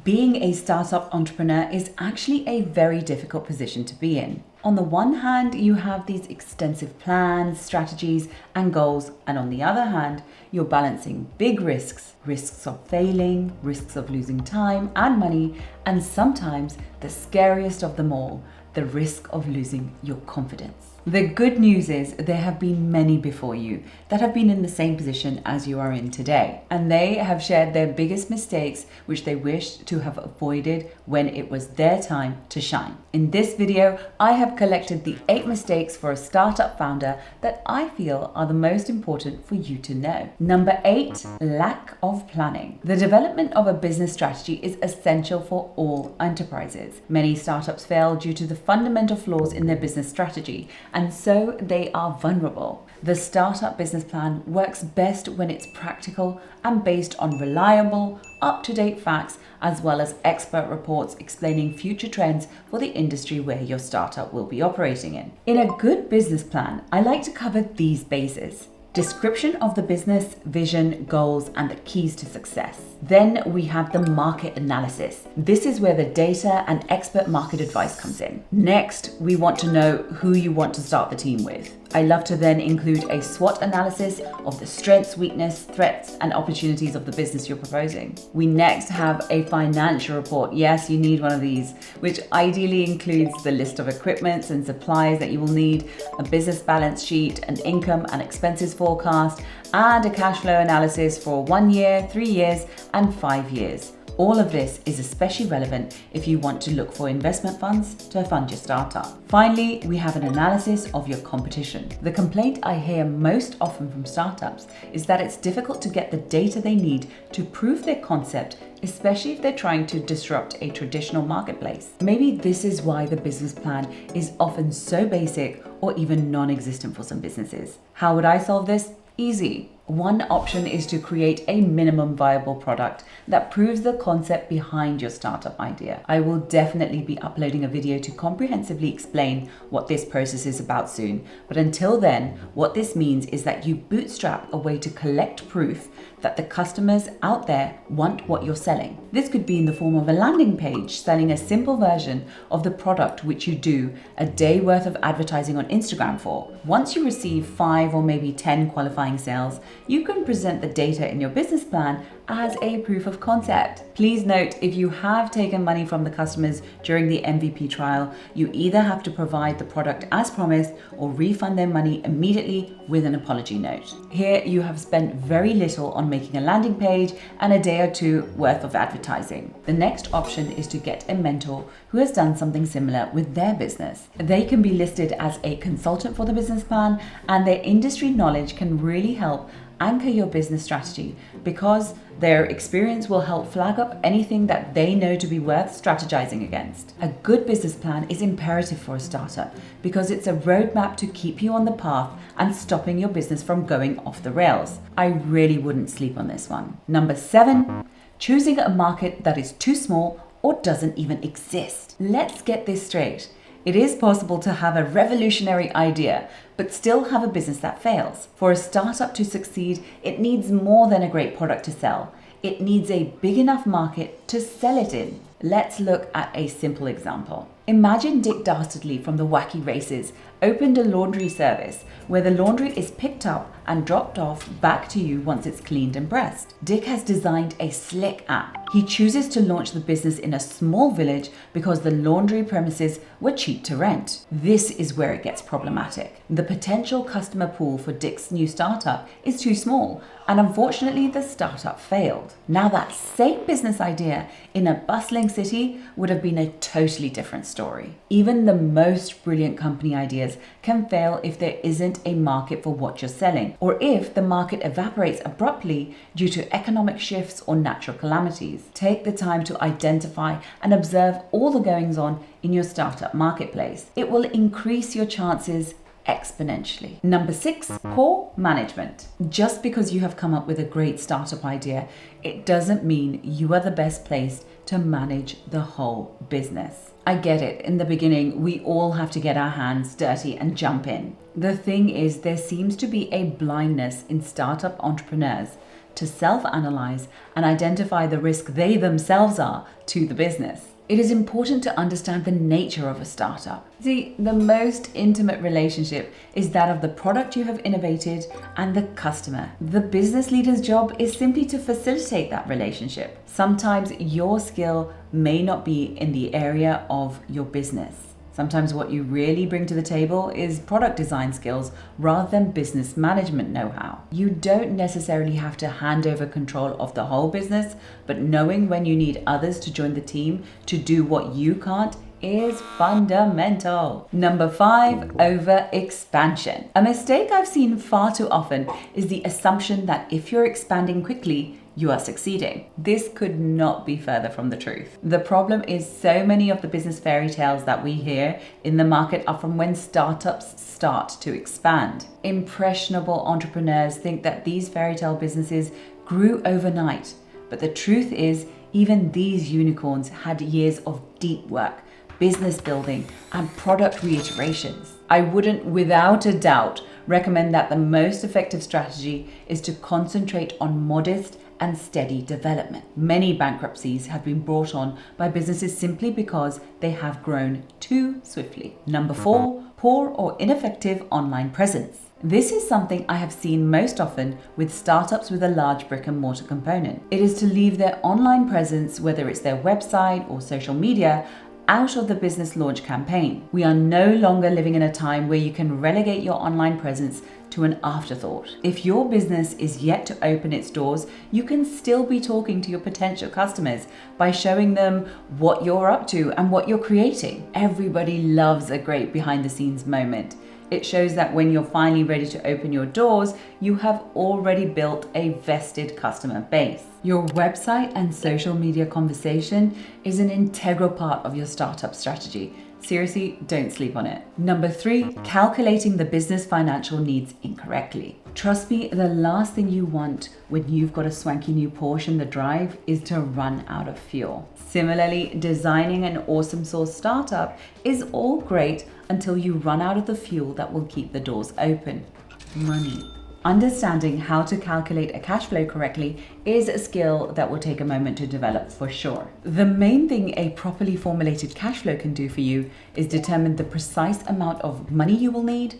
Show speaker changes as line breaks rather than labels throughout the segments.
Being a startup entrepreneur is actually a very difficult position to be in. On the one hand, you have these extensive plans, strategies, and goals, and on the other hand, you're balancing big risks, risks of failing, risks of losing time and money, and sometimes the scariest of them all, the risk of losing your confidence. The good news is there have been many before you that have been in the same position as you are in today, and they have shared their biggest mistakes which they wished to have avoided when it was their time to shine. In this video, I have collected the 8 mistakes for a startup founder that I feel are the most important for you to know. Number 8, lack of planning. The development of a business strategy is essential for all enterprises. Many startups fail due to the fundamental flaws in their business strategy, and so they are vulnerable. The startup business plan works best when it's practical and based on reliable, up-to-date facts, as well as expert reports explaining future trends for the industry where your startup will be operating in. In a good business plan, I like to cover these bases: description of the business, vision, goals, and the keys to success. Then we have the market analysis. This is where the data and expert market advice comes in. Next, we want to know who you want to start the team with. I love to then include a SWOT analysis of the strengths, weakness, threats, and opportunities of the business you're proposing. We next have a financial report. Yes, you need one of these, which ideally includes the list of equipment and supplies that you will need, a business balance sheet, an income and expenses forecast, and a cash flow analysis for 1 year, 3 years, and 5 years. All of this is especially relevant if you want to look for investment funds to fund your startup. Finally, we have an analysis of your competition. The complaint I hear most often from startups is that it's difficult to get the data they need to prove their concept, especially if they're trying to disrupt a traditional marketplace. Maybe this is why the business plan is often so basic or even non-existent for some businesses. How would I solve this? Easy. One option is to create a minimum viable product that proves the concept behind your startup idea. I will definitely be uploading a video to comprehensively explain what this process is about soon. But until then, what this means is that you bootstrap a way to collect proof that the customers out there want what you're selling. This could be in the form of a landing page selling a simple version of the product which you do a day worth of advertising on Instagram for. Once you receive 5 or maybe 10 qualifying sales, you can present the data in your business plan as a proof of concept. Please note, if you have taken money from the customers during the MVP trial, you either have to provide the product as promised or refund their money immediately with an apology note. Here you have spent very little on making a landing page and a day or 2 worth of advertising. The next option is to get a mentor who has done something similar with their business. They can be listed as a consultant for the business plan, and their industry knowledge can really help anchor your business strategy because their experience will help flag up anything that they know to be worth strategizing against. A good business plan is imperative for a startup because it's a roadmap to keep you on the path and stopping your business from going off the rails. I really wouldn't sleep on this one. Number 7, choosing a market that is too small or doesn't even exist. Let's get this straight. It is possible to have a revolutionary idea, but still have a business that fails. For a startup to succeed, it needs more than a great product to sell. It needs a big enough market to sell it in. Let's look at a simple example. Imagine Dick Dastardly from the Wacky Races opened a laundry service where the laundry is picked up and dropped off back to you once it's cleaned and pressed. Dick has designed a slick app. He chooses to launch the business in a small village because the laundry premises were cheap to rent. This is where it gets problematic. The potential customer pool for Dick's new startup is too small, and unfortunately the startup failed. Now that same business idea in a bustling city would have been a totally different story. Even the most brilliant company ideas can fail if there isn't a market for what you're selling, or if the market evaporates abruptly due to economic shifts or natural calamities. Take the time to identify and observe all the goings on in your startup marketplace. It will increase your chances exponentially. Number 6, poor management. Just because you have come up with a great startup idea, it doesn't mean you are the best placed to manage the whole business. I get it. In the beginning, we all have to get our hands dirty and jump in. The thing is, there seems to be a blindness in startup entrepreneurs to self-analyze and identify the risk they themselves are to the business. It is important to understand the nature of a startup. See, the most intimate relationship is that of the product you have innovated and the customer. The business leader's job is simply to facilitate that relationship. Sometimes your skill may not be in the area of your business. Sometimes what you really bring to the table is product design skills rather than business management know-how. You don't necessarily have to hand over control of the whole business, but knowing when you need others to join the team to do what you can't is fundamental. Number 5, overexpansion. A mistake I've seen far too often is the assumption that if you're expanding quickly, you are succeeding. This could not be further from the truth. The problem is so many of the business fairy tales that we hear in the market are from when startups start to expand. Impressionable entrepreneurs think that these fairy tale businesses grew overnight, but the truth is even these unicorns had years of deep work, business building, and product reiterations. I wouldn't, without a doubt, recommend that the most effective strategy is to concentrate on modest and steady development. Many bankruptcies have been brought on by businesses simply because they have grown too swiftly. Number 4, poor or ineffective online presence. This is something I have seen most often with startups with a large brick and mortar component. It is to leave their online presence, whether it's their website or social media, out of the business launch campaign. We are no longer living in a time where you can relegate your online presence to an afterthought. If your business is yet to open its doors, you can still be talking to your potential customers by showing them what you're up to and what you're creating. Everybody loves a great behind the scenes moment. It shows that when you're finally ready to open your doors, you have already built a vested customer base. Your website and social media conversation is an integral part of your startup strategy. Seriously, don't sleep on it. Number 3, calculating the business financial needs incorrectly. Trust me, the last thing you want when you've got a swanky new Porsche in the drive is to run out of fuel. Similarly, designing an awesome source startup is all great until you run out of the fuel that will keep the doors open: money. Understanding how to calculate a cash flow correctly is a skill that will take a moment to develop for sure. The main thing a properly formulated cash flow can do for you is determine the precise amount of money you will need,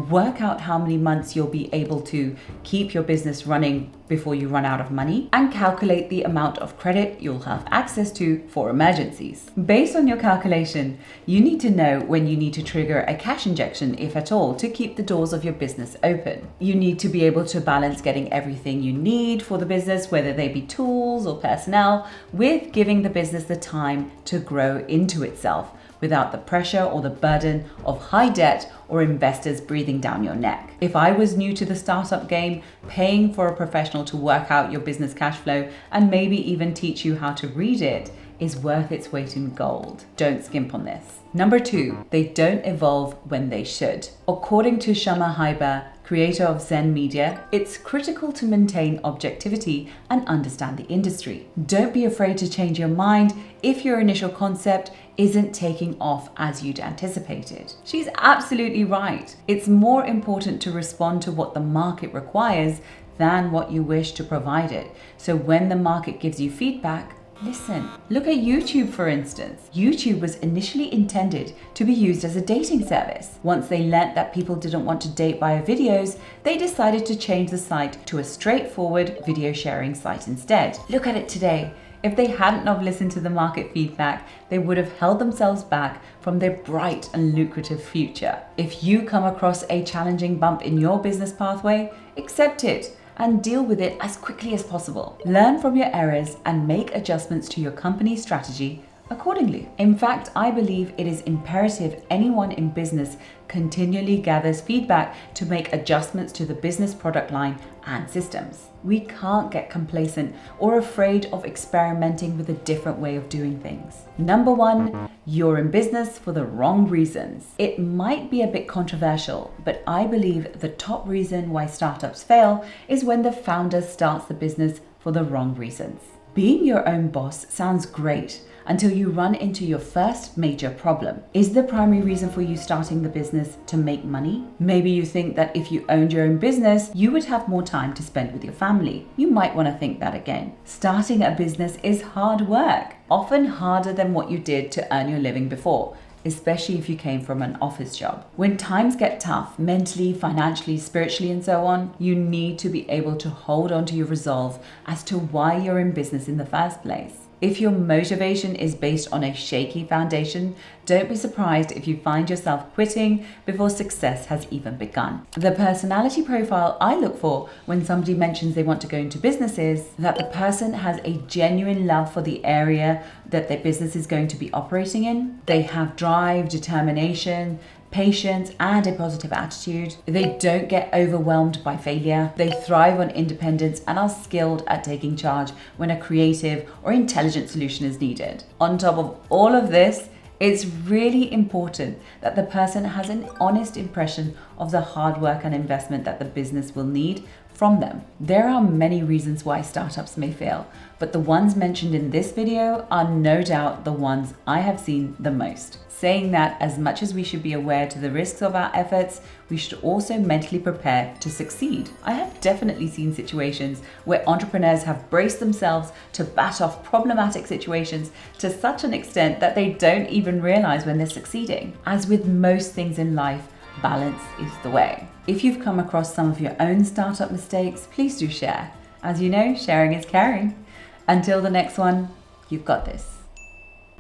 work out how many months you'll be able to keep your business running before you run out of money, and calculate the amount of credit you'll have access to for emergencies. Based on your calculation, you need to know when you need to trigger a cash injection, if at all, to keep the doors of your business open. You need to be able to balance getting everything you need for the business, whether they be tools or personnel, with giving the business the time to grow into itself without the pressure or the burden of high debt or investors breathing down your neck. If I was new to the startup game, paying for a professional to work out your business cash flow and maybe even teach you how to read it is worth its weight in gold. Don't skimp on this. Number 2, they don't evolve when they should. According to Shama Haiber, creator of Zen Media, it's critical to maintain objectivity and understand the industry. Don't be afraid to change your mind if your initial concept isn't taking off as you'd anticipated. She's absolutely right. It's more important to respond to what the market requires than what you wish to provide it. So when the market gives you feedback, listen. Look at YouTube, for instance. YouTube was initially intended to be used as a dating service. Once they learnt that people didn't want to date via videos, they decided to change the site to a straightforward video sharing site instead. Look at it today. If they hadn't have listened to the market feedback, they would have held themselves back from their bright and lucrative future. If you come across a challenging bump in your business pathway, accept it and deal with it as quickly as possible. Learn from your errors and make adjustments to your company's strategy accordingly. In fact, I believe it is imperative anyone in business continually gathers feedback to make adjustments to the business product line and systems. We can't get complacent or afraid of experimenting with a different way of doing things. Number 1, you're in business for the wrong reasons. It might be a bit controversial, but I believe the top reason why startups fail is when the founder starts the business for the wrong reasons. Being your own boss sounds great until you run into your first major problem. Is the primary reason for you starting the business to make money? Maybe you think that if you owned your own business, you would have more time to spend with your family. You might want to think that again. Starting a business is hard work, often harder than what you did to earn your living before, especially if you came from an office job. When times get tough, mentally, financially, spiritually, and so on, you need to be able to hold on to your resolve as to why you're in business in the first place. If your motivation is based on a shaky foundation, don't be surprised if you find yourself quitting before success has even begun. The personality profile I look for when somebody mentions they want to go into business is that the person has a genuine love for the area that their business is going to be operating in. They have drive, determination, patience, and a positive attitude. They don't get overwhelmed by failure. They thrive on independence and are skilled at taking charge when a creative or intelligent solution is needed. On top of all of this, it's really important that the person has an honest impression of the hard work and investment that the business will need from them. There are many reasons why startups may fail, but the ones mentioned in this video are no doubt the ones I have seen the most. Saying that, as much as we should be aware to the risks of our efforts, we should also mentally prepare to succeed. I have definitely seen situations where entrepreneurs have braced themselves to bat off problematic situations to such an extent that they don't even realize when they're succeeding. As with most things in life, balance is the way. If you've come across some of your own startup mistakes, please do share. As you know, sharing is caring. Until the next one, you've got this.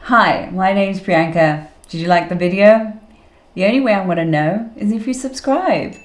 Hi, my name's Priyanka. Did you like the video? The only way I'm going to know is if you subscribe.